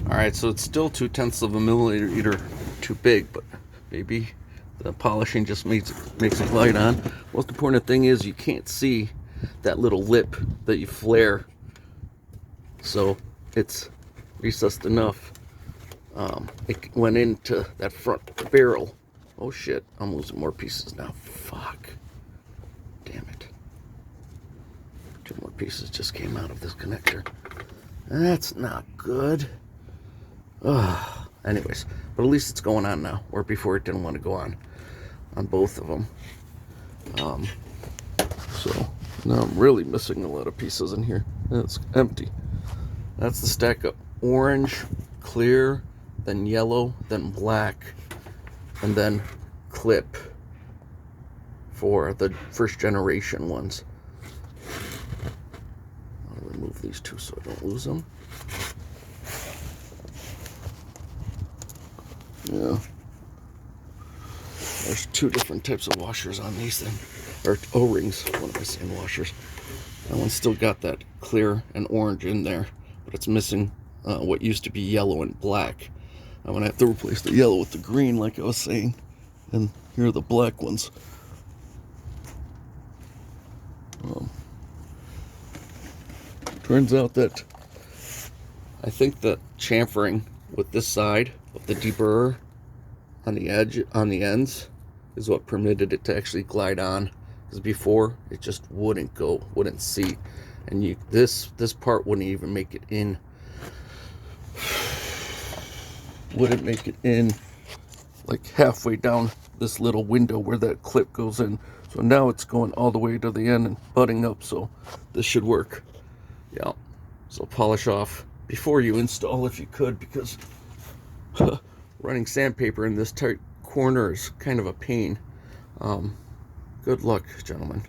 Alright, so it's still 0.2 of a millimeter too big, but maybe the polishing just makes it glide on. Most important thing is you can't see that little lip that you flare, so it's recessed enough. It went into that front barrel. Oh shit, I'm losing more pieces now. Fuck. Damn it. 2 more pieces just came out of this connector. That's not good. Anyways, but at least it's going on now, where before it didn't want to go on both of them. So now I'm really missing a lot of pieces in here. It's empty. That's the stack of orange, clear, then yellow, then black, and then clip for the first generation ones. I'll remove these two so I don't lose them. Yeah. There's 2 different types of washers on these things. Or O-rings. What am I saying, washers? That one's still got that clear and orange in there, but it's missing what used to be yellow and black. I'm gonna have to replace the yellow with the green, like I was saying. And here are the black ones. Turns out that I think the chamfering with this side of the deburrer on the edge, on the ends, is what permitted it to actually glide on. Because before, it just wouldn't go, wouldn't seat. And this part wouldn't even make it in. Wouldn't make it in like halfway down this little window where that clip goes in. So now it's going all the way to the end and butting up, so this should work. Yeah. So polish off before you install if you could, because running sandpaper in this tight corner is kind of a pain. Good luck, gentlemen.